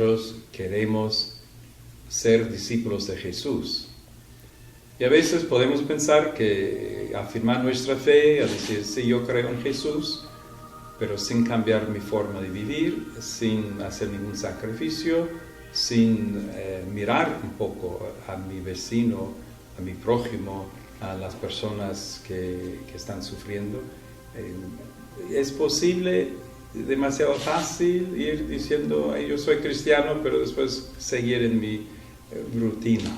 Nosotros queremos ser discípulos de Jesús. Y a veces podemos pensar que afirmar nuestra fe, a decir, sí, yo creo en Jesús, pero sin cambiar mi forma de vivir, sin hacer ningún sacrificio, sin mirar un poco a mi vecino, a mi prójimo, a las personas que están sufriendo. Es posible, demasiado fácil ir diciendo, yo soy cristiano, pero después seguir en mi rutina.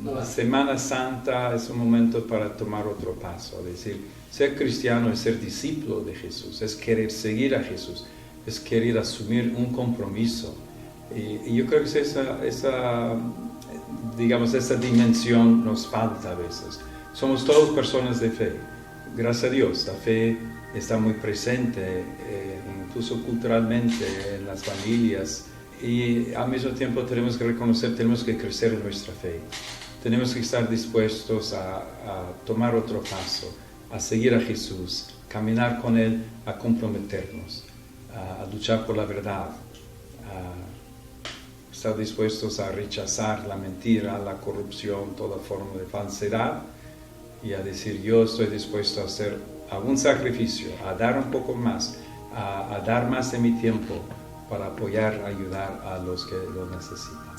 La Semana Santa es un momento para tomar otro paso, es decir, ser cristiano es ser discípulo de Jesús, es querer seguir a Jesús, es querer asumir un compromiso. Y yo creo que esa dimensión nos falta a veces. Somos todos personas de fe, gracias a Dios, la fe está muy presente, incluso culturalmente en las familias. Y al mismo tiempo tenemos que reconocer, tenemos que crecer en nuestra fe. Tenemos que estar dispuestos a tomar otro paso, a seguir a Jesús, caminar con Él, a comprometernos, a luchar por la verdad, a estar dispuestos a rechazar la mentira, la corrupción, toda forma de falsedad y a decir, yo estoy dispuesto a hacer algún sacrificio, a dar un poco más, a dar más de mi tiempo, para apoyar, ayudar a los que lo necesitan.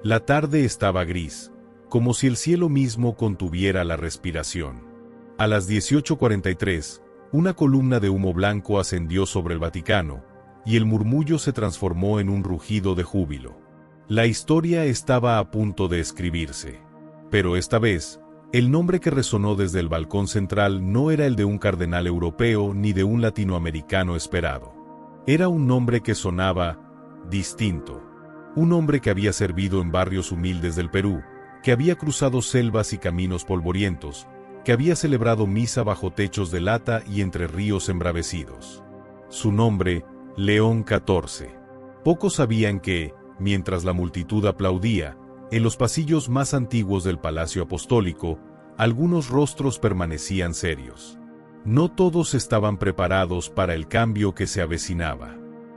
La tarde estaba gris, como si el cielo mismo contuviera la respiración. A las 18:43, una columna de humo blanco ascendió sobre el Vaticano, y el murmullo se transformó en un rugido de júbilo. La historia estaba a punto de escribirse. Pero esta vez, el nombre que resonó desde el balcón central no era el de un cardenal europeo ni de un latinoamericano esperado. Era un nombre que sonaba distinto. Un hombre que había servido en barrios humildes del Perú, que había cruzado selvas y caminos polvorientos, que había celebrado misa bajo techos de lata y entre ríos embravecidos. Su nombre, León XIV. Pocos sabían que, mientras la multitud aplaudía, en los pasillos más antiguos del Palacio Apostólico, algunos rostros permanecían serios. No todos estaban preparados para el cambio que se avecinaba.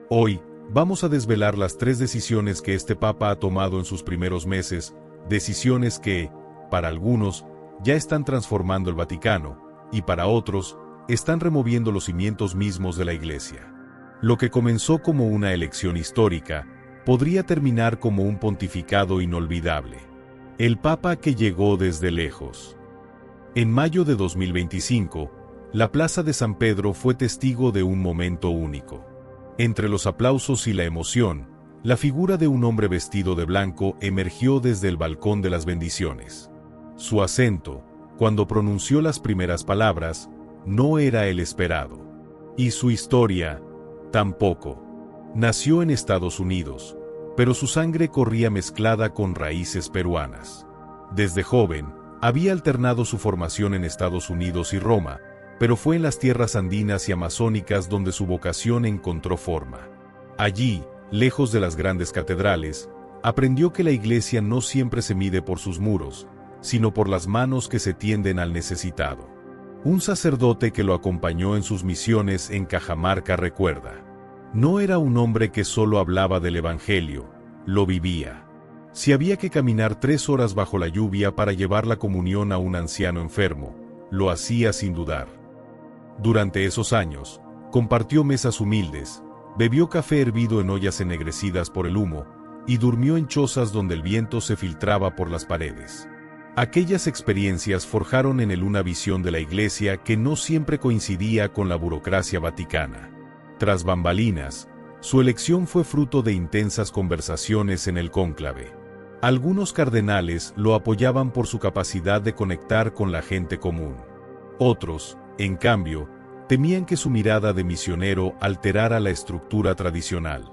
Hoy, vamos a desvelar las 3 decisiones que este Papa ha tomado en sus primeros meses, decisiones que, para algunos, ya están transformando el Vaticano, y para otros, están removiendo los cimientos mismos de la Iglesia. Lo que comenzó como una elección histórica, podría terminar como un pontificado inolvidable. El Papa que llegó desde lejos. En mayo de 2025, la Plaza de San Pedro fue testigo de un momento único. Entre los aplausos y la emoción, la figura de un hombre vestido de blanco emergió desde el balcón de las bendiciones. Su acento, cuando pronunció las primeras palabras, no era el esperado. Y su historia, tampoco. Nació en Estados Unidos, pero su sangre corría mezclada con raíces peruanas. Desde joven, había alternado su formación en Estados Unidos y Roma, pero fue en las tierras andinas y amazónicas donde su vocación encontró forma. Allí, lejos de las grandes catedrales, aprendió que la Iglesia no siempre se mide por sus muros, sino por las manos que se tienden al necesitado. Un sacerdote que lo acompañó en sus misiones en Cajamarca recuerda: no era un hombre que solo hablaba del Evangelio, lo vivía. Si había que caminar 3 horas bajo la lluvia para llevar la comunión a un anciano enfermo, lo hacía sin dudar. Durante esos años, compartió mesas humildes, bebió café hervido en ollas ennegrecidas por el humo, y durmió en chozas donde el viento se filtraba por las paredes. Aquellas experiencias forjaron en él una visión de la Iglesia que no siempre coincidía con la burocracia vaticana. Tras bambalinas, su elección fue fruto de intensas conversaciones en el cónclave. Algunos cardenales lo apoyaban por su capacidad de conectar con la gente común. Otros, en cambio, temían que su mirada de misionero alterara la estructura tradicional.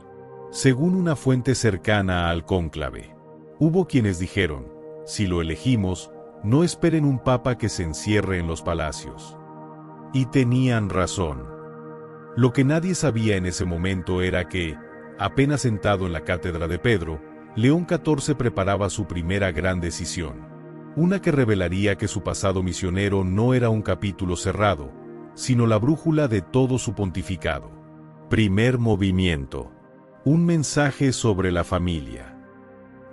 Según una fuente cercana al cónclave, hubo quienes dijeron: si lo elegimos, no esperen un papa que se encierre en los palacios. Y tenían razón. Lo que nadie sabía en ese momento era que, apenas sentado en la cátedra de Pedro, León XIV preparaba su primera gran decisión. Una que revelaría que su pasado misionero no era un capítulo cerrado, sino la brújula de todo su pontificado. Primer movimiento. Un mensaje sobre la familia.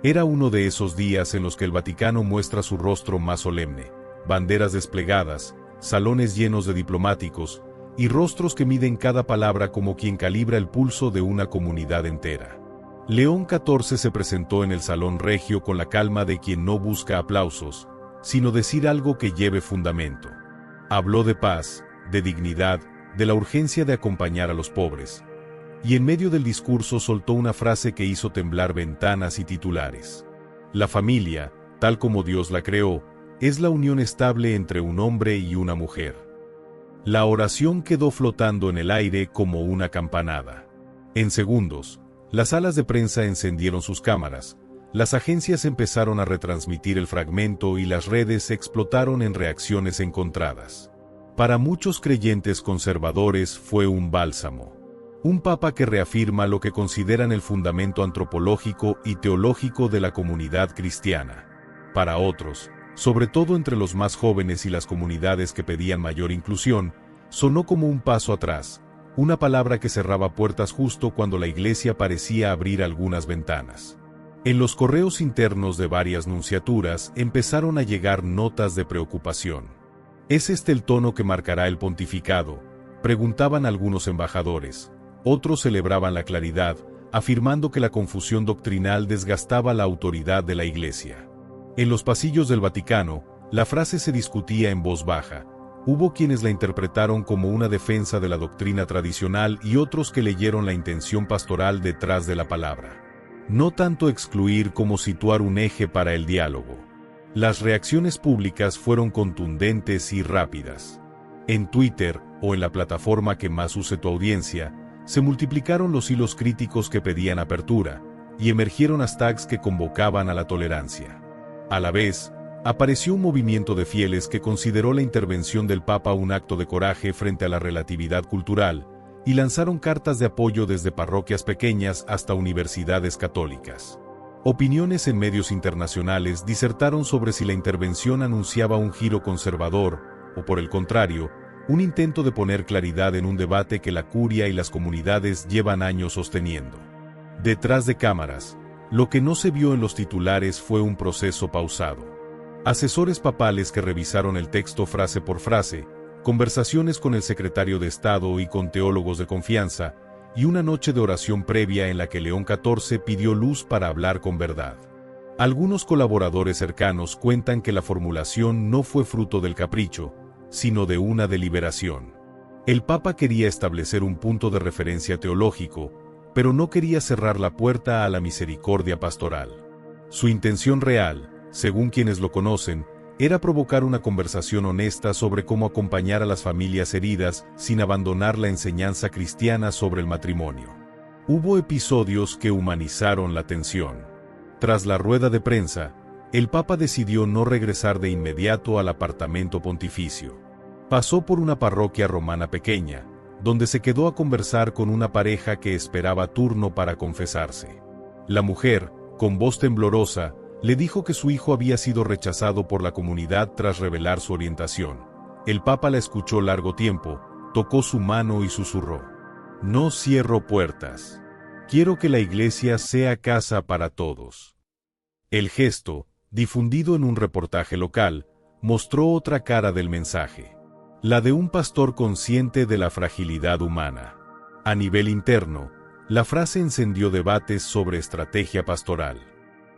Era uno de esos días en los que el Vaticano muestra su rostro más solemne, banderas desplegadas, salones llenos de diplomáticos, y rostros que miden cada palabra como quien calibra el pulso de una comunidad entera. León XIV se presentó en el Salón Regio con la calma de quien no busca aplausos, sino decir algo que lleve fundamento. Habló de paz, de dignidad, de la urgencia de acompañar a los pobres. Y en medio del discurso soltó una frase que hizo temblar ventanas y titulares. La familia, tal como Dios la creó, es la unión estable entre un hombre y una mujer. La oración quedó flotando en el aire como una campanada. En segundos, las salas de prensa encendieron sus cámaras, las agencias empezaron a retransmitir el fragmento y las redes explotaron en reacciones encontradas. Para muchos creyentes conservadores fue un bálsamo. Un papa que reafirma lo que consideran el fundamento antropológico y teológico de la comunidad cristiana. Para otros, sobre todo entre los más jóvenes y las comunidades que pedían mayor inclusión, sonó como un paso atrás, una palabra que cerraba puertas justo cuando la Iglesia parecía abrir algunas ventanas. En los correos internos de varias nunciaturas empezaron a llegar notas de preocupación. ¿Es este el tono que marcará el pontificado?, preguntaban algunos embajadores. Otros celebraban la claridad, afirmando que la confusión doctrinal desgastaba la autoridad de la Iglesia. En los pasillos del Vaticano, la frase se discutía en voz baja. Hubo quienes la interpretaron como una defensa de la doctrina tradicional y otros que leyeron la intención pastoral detrás de la palabra. No tanto excluir como situar un eje para el diálogo. Las reacciones públicas fueron contundentes y rápidas. En Twitter, o en la plataforma que más use tu audiencia, se multiplicaron los hilos críticos que pedían apertura, y emergieron hashtags que convocaban a la tolerancia. A la vez, apareció un movimiento de fieles que consideró la intervención del Papa un acto de coraje frente a la relatividad cultural, y lanzaron cartas de apoyo desde parroquias pequeñas hasta universidades católicas. Opiniones en medios internacionales disertaron sobre si la intervención anunciaba un giro conservador, o por el contrario, un intento de poner claridad en un debate que la curia y las comunidades llevan años sosteniendo. Detrás de cámaras, lo que no se vio en los titulares fue un proceso pausado. Asesores papales que revisaron el texto frase por frase, conversaciones con el secretario de Estado y con teólogos de confianza, y una noche de oración previa en la que León XIV pidió luz para hablar con verdad. Algunos colaboradores cercanos cuentan que la formulación no fue fruto del capricho, sino de una deliberación. El Papa quería establecer un punto de referencia teológico, pero no quería cerrar la puerta a la misericordia pastoral. Su intención real, según quienes lo conocen, era provocar una conversación honesta sobre cómo acompañar a las familias heridas sin abandonar la enseñanza cristiana sobre el matrimonio. Hubo episodios que humanizaron la tensión. Tras la rueda de prensa, el Papa decidió no regresar de inmediato al apartamento pontificio. Pasó por una parroquia romana pequeña, donde se quedó a conversar con una pareja que esperaba turno para confesarse. La mujer, con voz temblorosa, le dijo que su hijo había sido rechazado por la comunidad tras revelar su orientación. El Papa la escuchó largo tiempo, tocó su mano y susurró: «No cierro puertas. Quiero que la Iglesia sea casa para todos». El gesto, difundido en un reportaje local, mostró otra cara del mensaje. La de un pastor consciente de la fragilidad humana. A nivel interno, la frase encendió debates sobre estrategia pastoral.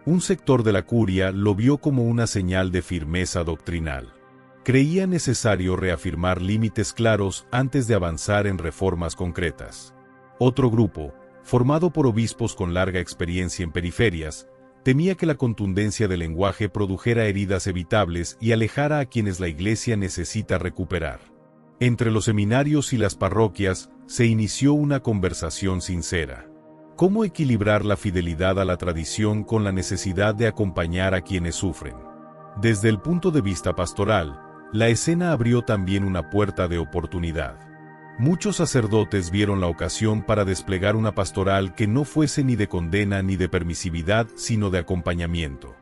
Un sector de la curia lo vio como una señal de firmeza doctrinal. Creía necesario reafirmar límites claros antes de avanzar en reformas concretas. Otro grupo, formado por obispos con larga experiencia en periferias, temía que la contundencia del lenguaje produjera heridas evitables y alejara a quienes la Iglesia necesita recuperar. Entre los seminarios y las parroquias se inició una conversación sincera. ¿Cómo equilibrar la fidelidad a la tradición con la necesidad de acompañar a quienes sufren? Desde el punto de vista pastoral, la escena abrió también una puerta de oportunidad. Muchos sacerdotes vieron la ocasión para desplegar una pastoral que no fuese ni de condena ni de permisividad, sino de acompañamiento.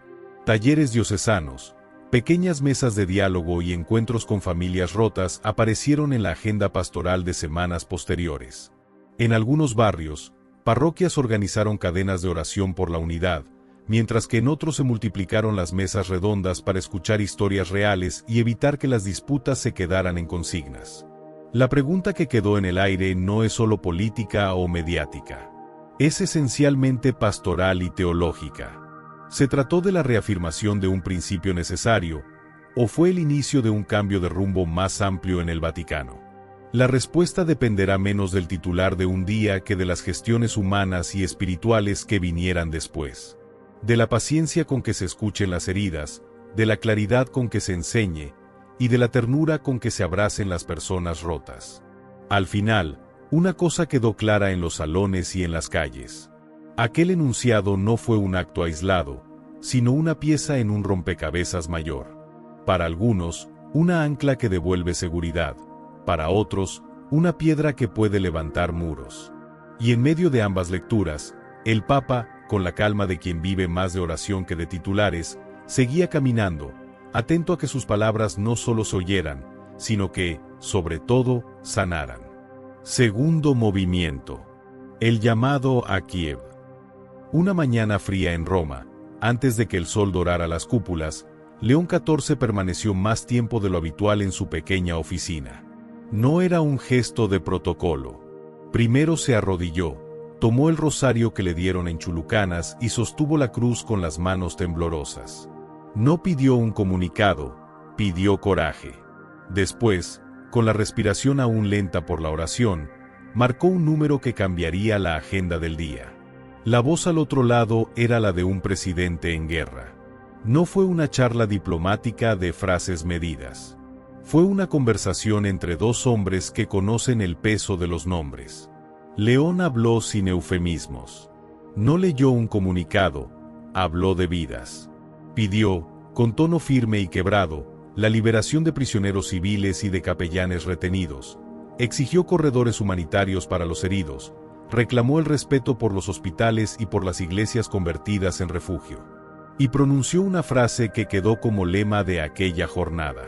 Talleres diocesanos, pequeñas mesas de diálogo y encuentros con familias rotas aparecieron en la agenda pastoral de semanas posteriores. En algunos barrios, parroquias organizaron cadenas de oración por la unidad, mientras que en otros se multiplicaron las mesas redondas para escuchar historias reales y evitar que las disputas se quedaran en consignas. La pregunta que quedó en el aire no es solo política o mediática. Es esencialmente pastoral y teológica. ¿Se trató de la reafirmación de un principio necesario, o fue el inicio de un cambio de rumbo más amplio en el Vaticano? La respuesta dependerá menos del titular de un día que de las gestiones humanas y espirituales que vinieran después. De la paciencia con que se escuchen las heridas, de la claridad con que se enseñe, y de la ternura con que se abracen las personas rotas. Al final, una cosa quedó clara en los salones y en las calles. Aquel enunciado no fue un acto aislado, sino una pieza en un rompecabezas mayor. Para algunos, una ancla que devuelve seguridad, para otros, una piedra que puede levantar muros. Y en medio de ambas lecturas, el Papa, con la calma de quien vive más de oración que de titulares, seguía caminando, atento a que sus palabras no solo se oyeran, sino que, sobre todo, sanaran. Segundo movimiento. El llamado a Kiev. Una mañana fría en Roma, antes de que el sol dorara las cúpulas, León XIV permaneció más tiempo de lo habitual en su pequeña oficina. No era un gesto de protocolo. Primero se arrodilló, tomó el rosario que le dieron en chulucanas y sostuvo la cruz con las manos temblorosas. No pidió un comunicado, pidió coraje. Después, con la respiración aún lenta por la oración, marcó un número que cambiaría la agenda del día. La voz al otro lado era la de un presidente en guerra. No fue una charla diplomática de frases medidas. Fue una conversación entre dos hombres que conocen el peso de los nombres. León habló sin eufemismos. No leyó un comunicado, habló de vidas. Pidió, con tono firme y quebrado, la liberación de prisioneros civiles y de capellanes retenidos. Exigió corredores humanitarios para los heridos. Reclamó el respeto por los hospitales y por las iglesias convertidas en refugio. Y pronunció una frase que quedó como lema de aquella jornada.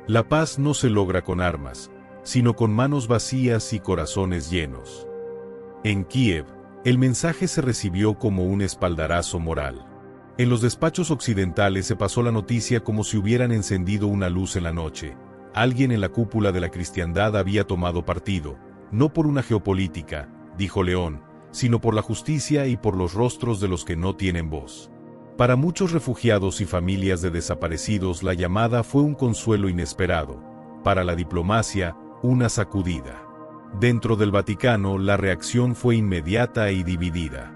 La paz no se logra con armas, sino con manos vacías y corazones llenos. En Kiev, el mensaje se recibió como un espaldarazo moral. En los despachos occidentales se pasó la noticia como si hubieran encendido una luz en la noche. Alguien en la cúpula de la cristiandad había tomado partido, no por una geopolítica, dijo León, sino por la justicia y por los rostros de los que no tienen voz. Para muchos refugiados y familias de desaparecidos la llamada fue un consuelo inesperado, para la diplomacia, una sacudida. Dentro del Vaticano la reacción fue inmediata y dividida.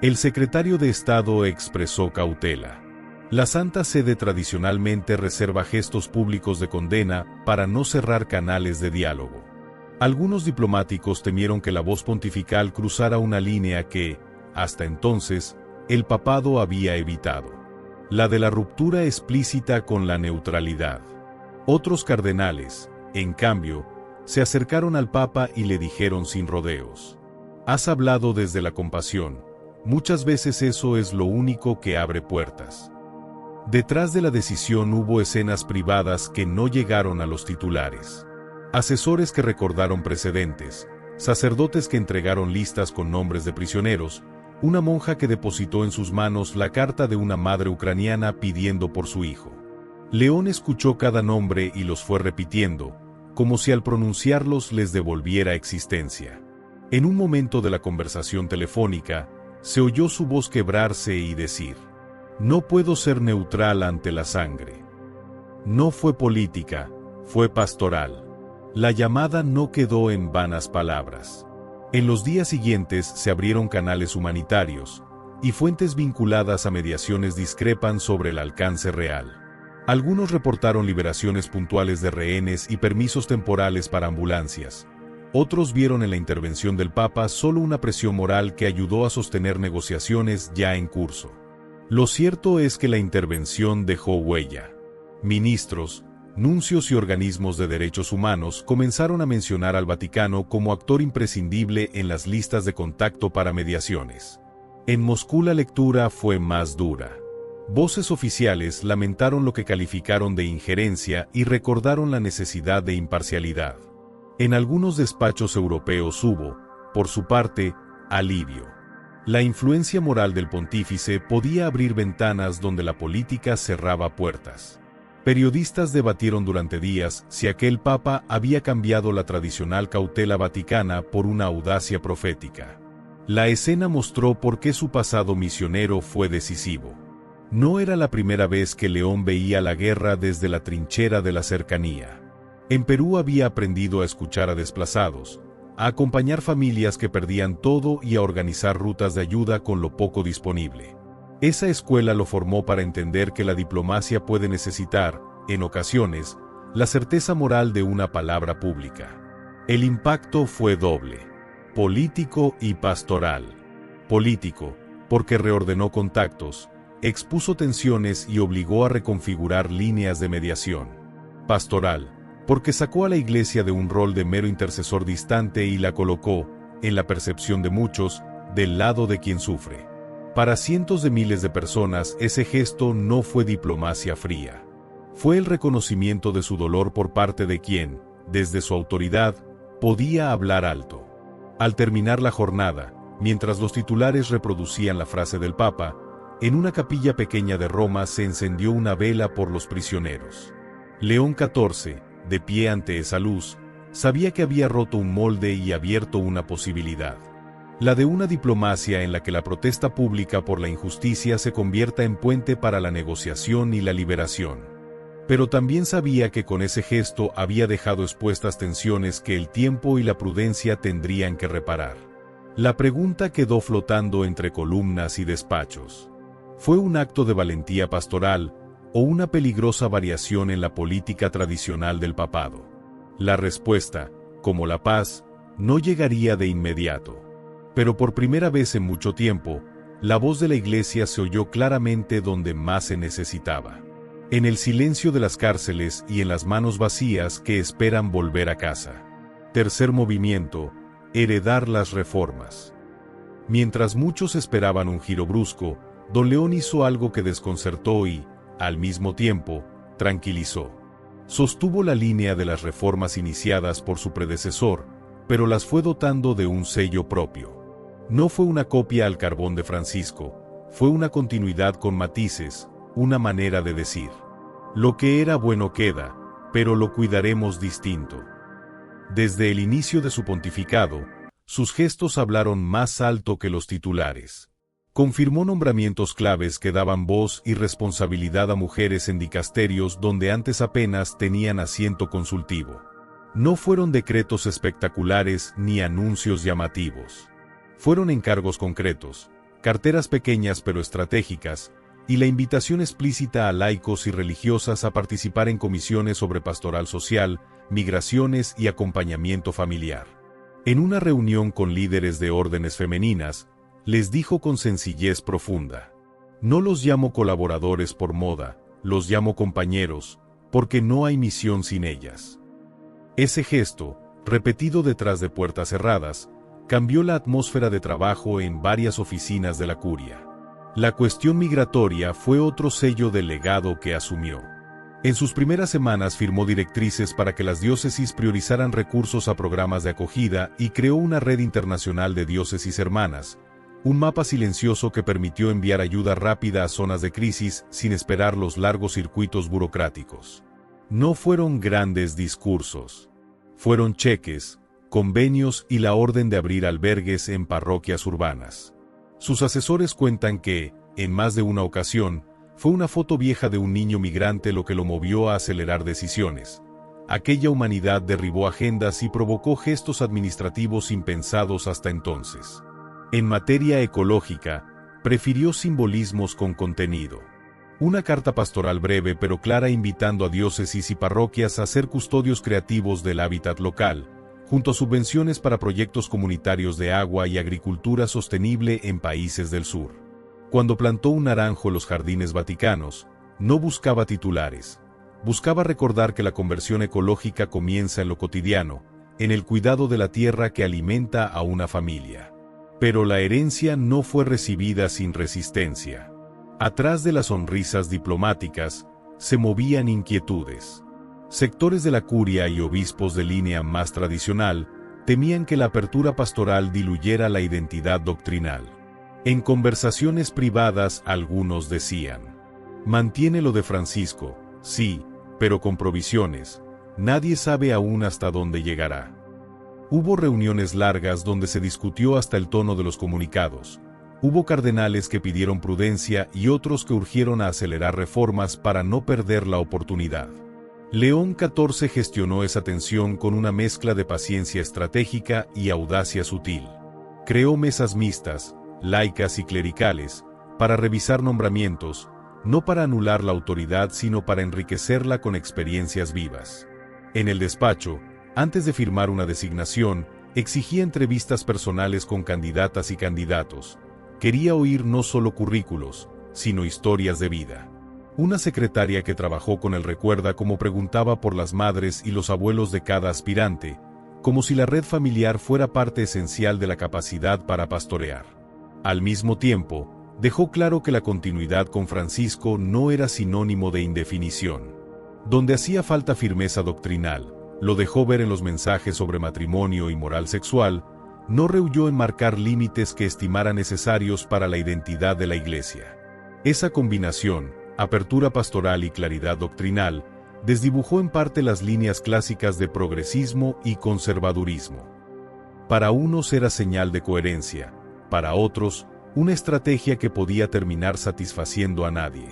El secretario de Estado expresó cautela. La Santa Sede tradicionalmente reserva gestos públicos de condena para no cerrar canales de diálogo. Algunos diplomáticos temieron que la voz pontifical cruzara una línea que, hasta entonces, el papado había evitado. La de la ruptura explícita con la neutralidad. Otros cardenales, en cambio, se acercaron al Papa y le dijeron sin rodeos: has hablado desde la compasión, muchas veces eso es lo único que abre puertas. Detrás de la decisión hubo escenas privadas que no llegaron a los titulares. Asesores que recordaron precedentes, sacerdotes que entregaron listas con nombres de prisioneros, una monja que depositó en sus manos la carta de una madre ucraniana pidiendo por su hijo. León escuchó cada nombre y los fue repitiendo, como si al pronunciarlos les devolviera existencia. En un momento de la conversación telefónica, se oyó su voz quebrarse y decir: no puedo ser neutral ante la sangre. No fue política, fue pastoral. La llamada no quedó en vanas palabras. En los días siguientes se abrieron canales humanitarios, y fuentes vinculadas a mediaciones discrepan sobre el alcance real. Algunos reportaron liberaciones puntuales de rehenes y permisos temporales para ambulancias. Otros vieron en la intervención del Papa solo una presión moral que ayudó a sostener negociaciones ya en curso. Lo cierto es que la intervención dejó huella. Ministros, Nuncios y organismos de derechos humanos comenzaron a mencionar al Vaticano como actor imprescindible en las listas de contacto para mediaciones. En Moscú la lectura fue más dura. Voces oficiales lamentaron lo que calificaron de injerencia y recordaron la necesidad de imparcialidad. En algunos despachos europeos hubo, por su parte, alivio. La influencia moral del pontífice podía abrir ventanas donde la política cerraba puertas. Periodistas debatieron durante días si aquel papa había cambiado la tradicional cautela vaticana por una audacia profética. La escena mostró por qué su pasado misionero fue decisivo. No era la primera vez que León veía la guerra desde la trinchera de la cercanía. En Perú había aprendido a escuchar a desplazados, a acompañar familias que perdían todo y a organizar rutas de ayuda con lo poco disponible. Esa escuela lo formó para entender que la diplomacia puede necesitar, en ocasiones, la certeza moral de una palabra pública. El impacto fue doble: político y pastoral. Político, porque reordenó contactos, expuso tensiones y obligó a reconfigurar líneas de mediación. Pastoral, porque sacó a la Iglesia de un rol de mero intercesor distante y la colocó, en la percepción de muchos, del lado de quien sufre. Para cientos de miles de personas ese gesto no fue diplomacia fría. Fue el reconocimiento de su dolor por parte de quien, desde su autoridad, podía hablar alto. Al terminar la jornada, mientras los titulares reproducían la frase del Papa, en una capilla pequeña de Roma se encendió una vela por los prisioneros. León XIV, de pie ante esa luz, sabía que había roto un molde y abierto una posibilidad. La de una diplomacia en la que la protesta pública por la injusticia se convierta en puente para la negociación y la liberación. Pero también sabía que con ese gesto había dejado expuestas tensiones que el tiempo y la prudencia tendrían que reparar. La pregunta quedó flotando entre columnas y despachos. ¿Fue un acto de valentía pastoral o una peligrosa variación en la política tradicional del papado? La respuesta, como la paz, no llegaría de inmediato. Pero por primera vez en mucho tiempo, la voz de la Iglesia se oyó claramente donde más se necesitaba. En el silencio de las cárceles y en las manos vacías que esperan volver a casa. Tercer movimiento: heredar las reformas. Mientras muchos esperaban un giro brusco, Don León hizo algo que desconcertó y, al mismo tiempo, tranquilizó. Sostuvo la línea de las reformas iniciadas por su predecesor, pero las fue dotando de un sello propio. No fue una copia al carbón de Francisco, fue una continuidad con matices, una manera de decir: lo que era bueno queda, pero lo cuidaremos distinto. Desde el inicio de su pontificado, sus gestos hablaron más alto que los titulares. Confirmó nombramientos claves que daban voz y responsabilidad a mujeres en dicasterios donde antes apenas tenían asiento consultivo. No fueron decretos espectaculares ni anuncios llamativos. Fueron encargos concretos, carteras pequeñas pero estratégicas, y la invitación explícita a laicos y religiosas a participar en comisiones sobre pastoral social, migraciones y acompañamiento familiar. En una reunión con líderes de órdenes femeninas, les dijo con sencillez profunda: no los llamo colaboradores por moda, los llamo compañeros, porque no hay misión sin ellas. Ese gesto, repetido detrás de puertas cerradas, cambió la atmósfera de trabajo en varias oficinas de la curia. La cuestión migratoria fue otro sello del legado que asumió. En sus primeras semanas firmó directrices para que las diócesis priorizaran recursos a programas de acogida y creó una red internacional de diócesis hermanas, un mapa silencioso que permitió enviar ayuda rápida a zonas de crisis sin esperar los largos circuitos burocráticos. No fueron grandes discursos. Fueron cheques, convenios y la orden de abrir albergues en parroquias urbanas. Sus asesores cuentan que, en más de una ocasión, fue una foto vieja de un niño migrante lo que lo movió a acelerar decisiones. Aquella humanidad derribó agendas y provocó gestos administrativos impensados hasta entonces. En materia ecológica, prefirió simbolismos con contenido. Una carta pastoral breve pero clara invitando a diócesis y parroquias a ser custodios creativos del hábitat local, junto a subvenciones para proyectos comunitarios de agua y agricultura sostenible en países del sur. Cuando plantó un naranjo en los jardines vaticanos, no buscaba titulares, Buscaba recordar que la conversión ecológica comienza en lo cotidiano, en el cuidado de la tierra que alimenta a una familia. Pero la herencia no fue recibida sin resistencia. Atrás de las sonrisas diplomáticas, se movían inquietudes. Sectores de la curia y obispos de línea más tradicional temían que la apertura pastoral diluyera la identidad doctrinal. En conversaciones privadas algunos decían: mantiene lo de Francisco, sí, pero con provisiones, nadie sabe aún hasta dónde llegará. Hubo reuniones largas donde se discutió hasta el tono de los comunicados. Hubo cardenales que pidieron prudencia y otros que urgieron a acelerar reformas para no perder la oportunidad. León XIV gestionó esa tensión con una mezcla de paciencia estratégica y audacia sutil. Creó mesas mixtas, laicas y clericales, para revisar nombramientos, no para anular la autoridad sino para enriquecerla con experiencias vivas. En el despacho, antes de firmar una designación, exigía entrevistas personales con candidatas y candidatos. Quería oír no solo currículos, sino historias de vida. Una secretaria que trabajó con él recuerda cómo preguntaba por las madres y los abuelos de cada aspirante, como si la red familiar fuera parte esencial de la capacidad para pastorear. Al mismo tiempo, dejó claro que la continuidad con Francisco no era sinónimo de indefinición. Donde hacía falta firmeza doctrinal, lo dejó ver en los mensajes sobre matrimonio y moral sexual, no rehuyó en marcar límites que estimara necesarios para la identidad de la Iglesia. Esa combinación, apertura pastoral y claridad doctrinal, desdibujó en parte las líneas clásicas de progresismo y conservadurismo. Para unos era señal de coherencia, para otros, una estrategia que podía terminar satisfaciendo a nadie.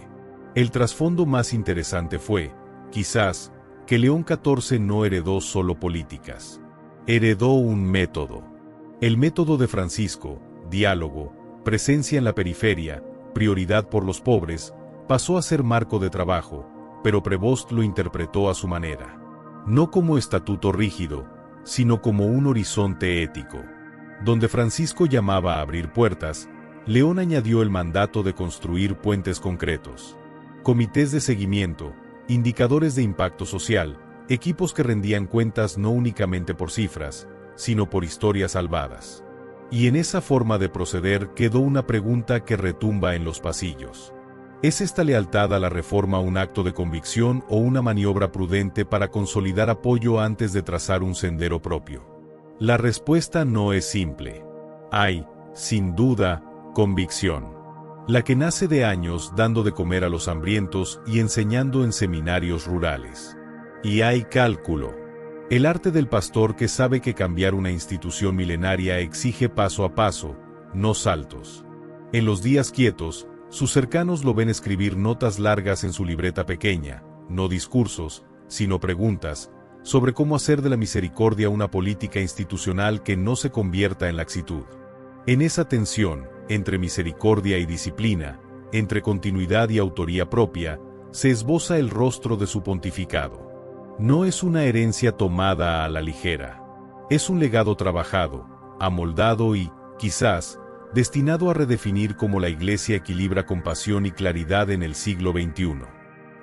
El trasfondo más interesante fue, quizás, que León XIV no heredó solo políticas. Heredó un método. El método de Francisco, diálogo, presencia en la periferia, prioridad por los pobres, pasó a ser marco de trabajo, pero Prevost lo interpretó a su manera. No como estatuto rígido, sino como un horizonte ético. Donde Francisco llamaba a abrir puertas, León añadió el mandato de construir puentes concretos. Comités de seguimiento, indicadores de impacto social, equipos que rendían cuentas no únicamente por cifras, sino por historias salvadas. Y en esa forma de proceder quedó una pregunta que retumba en los pasillos. ¿Es esta lealtad a la reforma un acto de convicción o una maniobra prudente para consolidar apoyo antes de trazar un sendero propio? La respuesta no es simple. Hay, sin duda, convicción. La que nace de años dando de comer a los hambrientos y enseñando en seminarios rurales. Y hay cálculo. El arte del pastor que sabe que cambiar una institución milenaria exige paso a paso, no saltos. En los días quietos, sus cercanos lo ven escribir notas largas en su libreta pequeña, no discursos, sino preguntas, sobre cómo hacer de la misericordia una política institucional que no se convierta en laxitud. En esa tensión, entre misericordia y disciplina, entre continuidad y autoría propia, se esboza el rostro de su pontificado. No es una herencia tomada a la ligera. Es un legado trabajado, amoldado y, quizás, destinado a redefinir cómo la Iglesia equilibra compasión y claridad en el siglo XXI.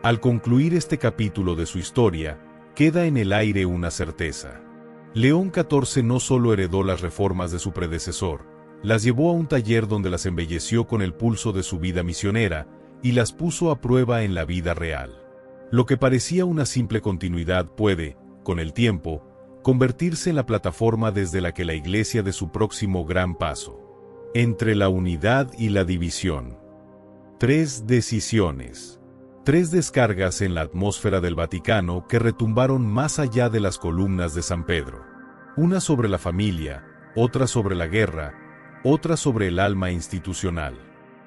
Al concluir este capítulo de su historia, queda en el aire una certeza. León XIV no solo heredó las reformas de su predecesor, las llevó a un taller donde las embelleció con el pulso de su vida misionera y las puso a prueba en la vida real. Lo que parecía una simple continuidad puede, con el tiempo, convertirse en la plataforma desde la que la Iglesia dé su próximo gran paso. Entre la unidad y la división. 3 decisiones. 3 descargas en la atmósfera del Vaticano que retumbaron más allá de las columnas de San Pedro. Una sobre la familia, otra sobre la guerra, otra sobre el alma institucional.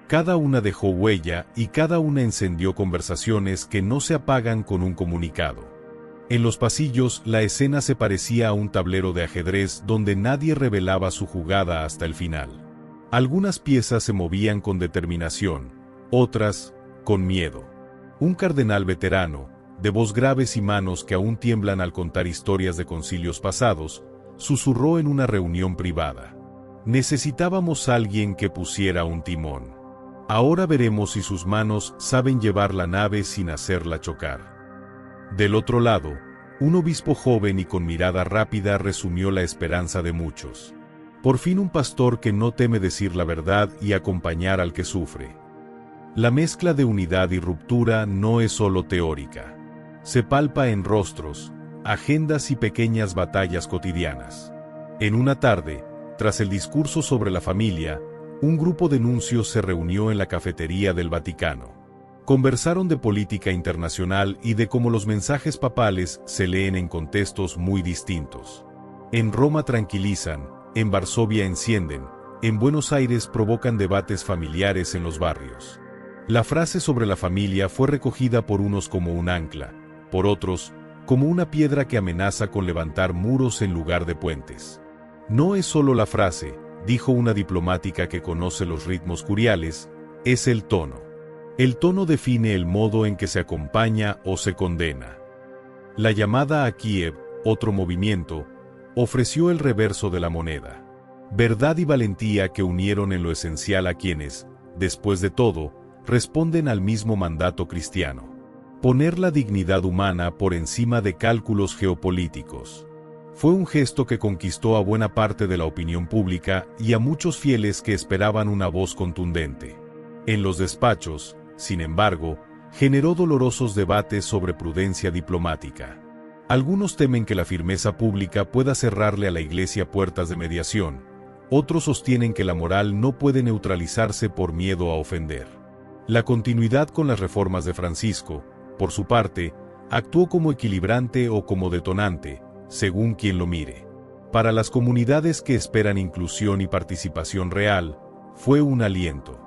Cada una dejó huella y cada una encendió conversaciones que no se apagan con un comunicado. En los pasillos la escena se parecía a un tablero de ajedrez donde nadie revelaba su jugada hasta el final. Algunas piezas se movían con determinación, otras, con miedo. Un cardenal veterano, de voz graves y manos que aún tiemblan al contar historias de concilios pasados, susurró en una reunión privada. Necesitábamos alguien que pusiera un timón. Ahora veremos si sus manos saben llevar la nave sin hacerla chocar. Del otro lado, un obispo joven y con mirada rápida resumió la esperanza de muchos. Por fin un pastor que no teme decir la verdad y acompañar al que sufre. La mezcla de unidad y ruptura no es solo teórica. Se palpa en rostros, agendas y pequeñas batallas cotidianas. En una tarde, tras el discurso sobre la familia, un grupo de nuncios se reunió en la cafetería del Vaticano. Conversaron de política internacional y de cómo los mensajes papales se leen en contextos muy distintos. En Roma tranquilizan, en Varsovia encienden, en Buenos Aires provocan debates familiares en los barrios. La frase sobre la familia fue recogida por unos como un ancla, por otros, como una piedra que amenaza con levantar muros en lugar de puentes. No es solo la frase, dijo una diplomática que conoce los ritmos curiales, es el tono. El tono define el modo en que se acompaña o se condena. La llamada a Kiev, otro movimiento, ofreció el reverso de la moneda. Verdad y valentía que unieron en lo esencial a quienes, después de todo, responden al mismo mandato cristiano. Poner la dignidad humana por encima de cálculos geopolíticos. Fue un gesto que conquistó a buena parte de la opinión pública y a muchos fieles que esperaban una voz contundente. En los despachos, sin embargo, generó dolorosos debates sobre prudencia diplomática. Algunos temen que la firmeza pública pueda cerrarle a la Iglesia puertas de mediación, otros sostienen que la moral no puede neutralizarse por miedo a ofender. La continuidad con las reformas de Francisco, por su parte, actuó como equilibrante o como detonante, según quien lo mire. Para las comunidades que esperan inclusión y participación real, fue un aliento.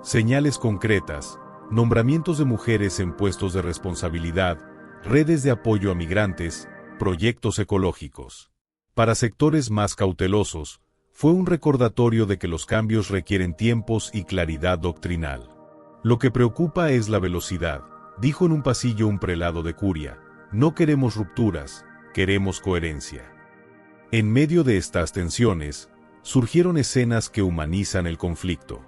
Señales concretas, nombramientos de mujeres en puestos de responsabilidad, redes de apoyo a migrantes, proyectos ecológicos. Para sectores más cautelosos, fue un recordatorio de que los cambios requieren tiempos y claridad doctrinal. Lo que preocupa es la velocidad, dijo en un pasillo un prelado de Curia, no queremos rupturas, queremos coherencia. En medio de estas tensiones, surgieron escenas que humanizan el conflicto.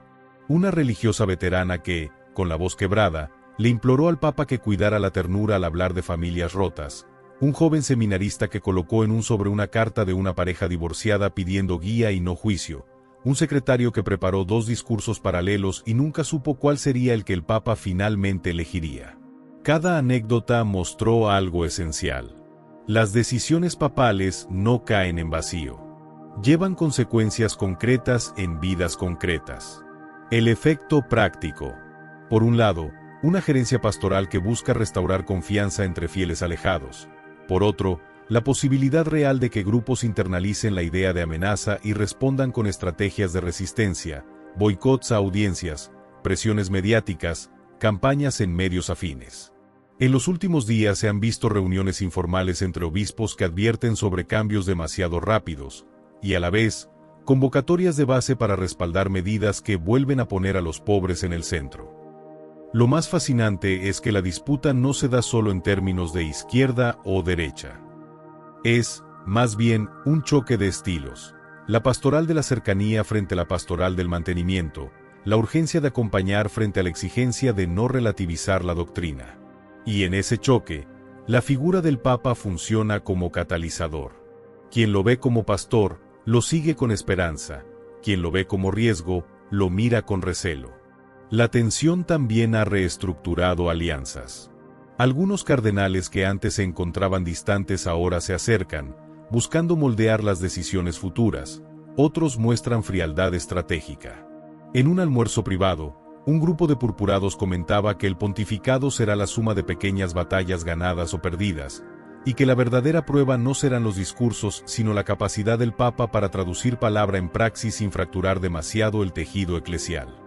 Una religiosa veterana que, con la voz quebrada, le imploró al Papa que cuidara la ternura al hablar de familias rotas. Un joven seminarista que colocó en un sobre una carta de una pareja divorciada pidiendo guía y no juicio. Un secretario que preparó 2 discursos paralelos y nunca supo cuál sería el que el Papa finalmente elegiría. Cada anécdota mostró algo esencial. Las decisiones papales no caen en vacío. Llevan consecuencias concretas en vidas concretas. El efecto práctico. Por un lado, una gerencia pastoral que busca restaurar confianza entre fieles alejados. Por otro, la posibilidad real de que grupos internalicen la idea de amenaza y respondan con estrategias de resistencia, boicots a audiencias, presiones mediáticas, campañas en medios afines. En los últimos días se han visto reuniones informales entre obispos que advierten sobre cambios demasiado rápidos, y a la vez, convocatorias de base para respaldar medidas que vuelven a poner a los pobres en el centro. Lo más fascinante es que la disputa no se da solo en términos de izquierda o derecha. Es, más bien, un choque de estilos. La pastoral de la cercanía frente a la pastoral del mantenimiento, la urgencia de acompañar frente a la exigencia de no relativizar la doctrina. Y en ese choque, la figura del Papa funciona como catalizador. Quien lo ve como pastor, lo sigue con esperanza. Quien lo ve como riesgo, lo mira con recelo. La tensión también ha reestructurado alianzas. Algunos cardenales que antes se encontraban distantes ahora se acercan, buscando moldear las decisiones futuras. Otros muestran frialdad estratégica. En un almuerzo privado, un grupo de purpurados comentaba que el pontificado será la suma de pequeñas batallas ganadas o perdidas, y que la verdadera prueba no serán los discursos sino la capacidad del Papa para traducir palabra en praxis sin fracturar demasiado el tejido eclesial.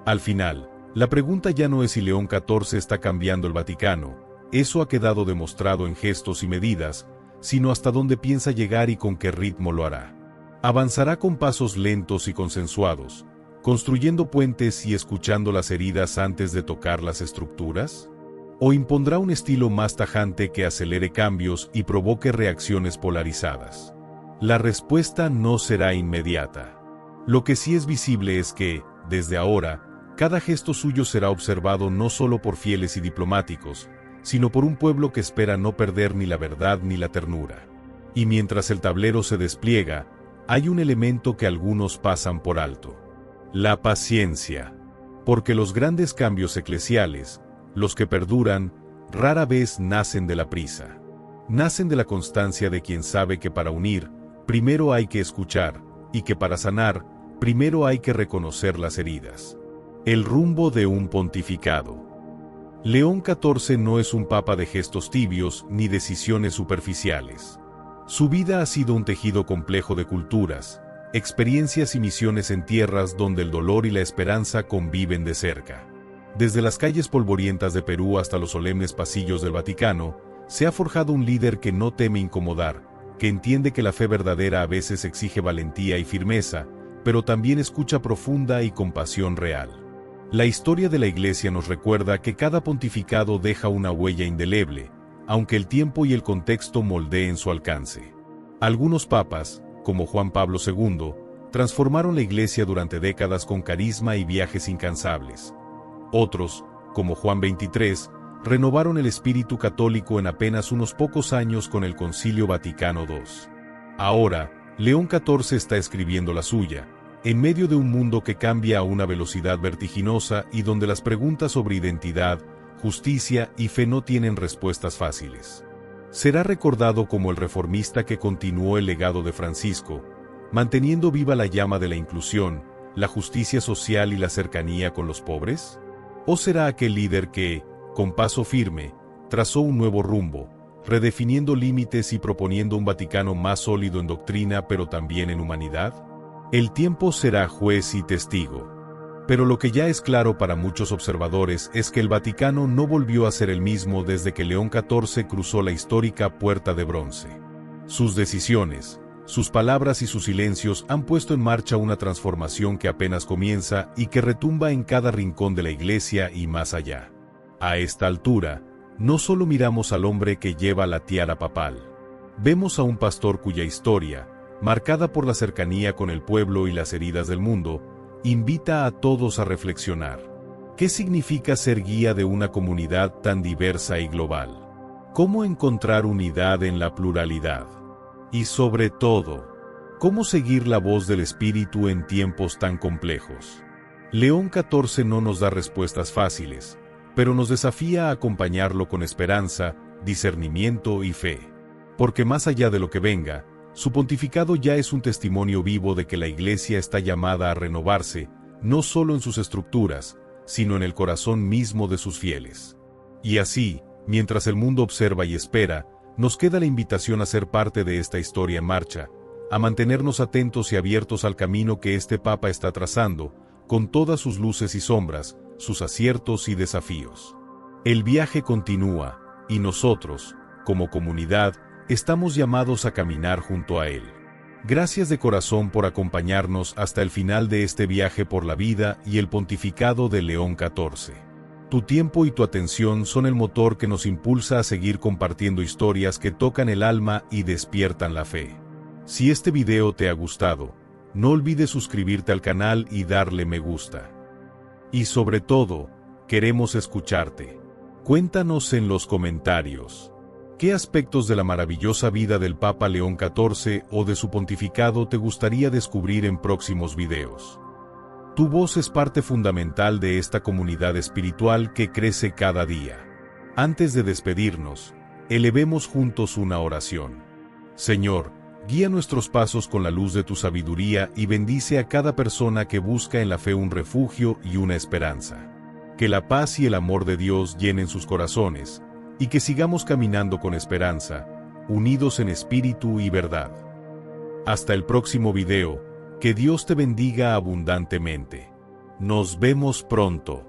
Al final, la pregunta ya no es si León XIV está cambiando el Vaticano, eso ha quedado demostrado en gestos y medidas, sino hasta dónde piensa llegar y con qué ritmo lo hará. ¿Avanzará con pasos lentos y consensuados, construyendo puentes y escuchando las heridas antes de tocar las estructuras? ¿O impondrá un estilo más tajante que acelere cambios y provoque reacciones polarizadas? La respuesta no será inmediata. Lo que sí es visible es que, desde ahora, cada gesto suyo será observado no solo por fieles y diplomáticos, sino por un pueblo que espera no perder ni la verdad ni la ternura. Y mientras el tablero se despliega, hay un elemento que algunos pasan por alto: la paciencia. Porque los grandes cambios eclesiales, los que perduran, rara vez nacen de la prisa. Nacen de la constancia de quien sabe que para unir, primero hay que escuchar, y que para sanar, primero hay que reconocer las heridas. El rumbo de un pontificado. León XIV no es un papa de gestos tibios ni decisiones superficiales. Su vida ha sido un tejido complejo de culturas, experiencias y misiones en tierras donde el dolor y la esperanza conviven de cerca. Desde las calles polvorientas de Perú hasta los solemnes pasillos del Vaticano, se ha forjado un líder que no teme incomodar, que entiende que la fe verdadera a veces exige valentía y firmeza, pero también escucha profunda y compasión real. La historia de la Iglesia nos recuerda que cada pontificado deja una huella indeleble, aunque el tiempo y el contexto moldeen su alcance. Algunos papas, como Juan Pablo II, transformaron la Iglesia durante décadas con carisma y viajes incansables. Otros, como Juan XXIII, renovaron el espíritu católico en apenas unos pocos años con el Concilio Vaticano II. Ahora, León XIV está escribiendo la suya, en medio de un mundo que cambia a una velocidad vertiginosa y donde las preguntas sobre identidad, justicia y fe no tienen respuestas fáciles. Será recordado como el reformista que continuó el legado de Francisco, manteniendo viva la llama de la inclusión, la justicia social y la cercanía con los pobres? ¿O será aquel líder que, con paso firme, trazó un nuevo rumbo, redefiniendo límites y proponiendo un Vaticano más sólido en doctrina pero también en humanidad? El tiempo será juez y testigo. Pero lo que ya es claro para muchos observadores es que el Vaticano no volvió a ser el mismo desde que León XIV cruzó la histórica Puerta de Bronce. Sus decisiones, sus palabras y sus silencios han puesto en marcha una transformación que apenas comienza y que retumba en cada rincón de la Iglesia y más allá. A esta altura, no solo miramos al hombre que lleva la tiara papal. Vemos a un pastor cuya historia, marcada por la cercanía con el pueblo y las heridas del mundo, invita a todos a reflexionar. ¿Qué significa ser guía de una comunidad tan diversa y global? ¿Cómo encontrar unidad en la pluralidad? Y sobre todo, ¿cómo seguir la voz del Espíritu en tiempos tan complejos? León XIV no nos da respuestas fáciles, pero nos desafía a acompañarlo con esperanza, discernimiento y fe. Porque más allá de lo que venga, su pontificado ya es un testimonio vivo de que la Iglesia está llamada a renovarse, no solo en sus estructuras, sino en el corazón mismo de sus fieles. Y así, mientras el mundo observa y espera, nos queda la invitación a ser parte de esta historia en marcha, a mantenernos atentos y abiertos al camino que este Papa está trazando, con todas sus luces y sombras, sus aciertos y desafíos. El viaje continúa, y nosotros, como comunidad, estamos llamados a caminar junto a él. Gracias de corazón por acompañarnos hasta el final de este viaje por la vida y el pontificado de León XIV. Tu tiempo y tu atención son el motor que nos impulsa a seguir compartiendo historias que tocan el alma y despiertan la fe. Si este video te ha gustado, no olvides suscribirte al canal y darle me gusta. Y sobre todo, queremos escucharte. Cuéntanos en los comentarios. ¿Qué aspectos de la maravillosa vida del Papa León XIV o de su pontificado te gustaría descubrir en próximos videos? Tu voz es parte fundamental de esta comunidad espiritual que crece cada día. Antes de despedirnos, elevemos juntos una oración. Señor, guía nuestros pasos con la luz de tu sabiduría y bendice a cada persona que busca en la fe un refugio y una esperanza. Que la paz y el amor de Dios llenen sus corazones, y que sigamos caminando con esperanza, unidos en espíritu y verdad. Hasta el próximo video, que Dios te bendiga abundantemente. Nos vemos pronto.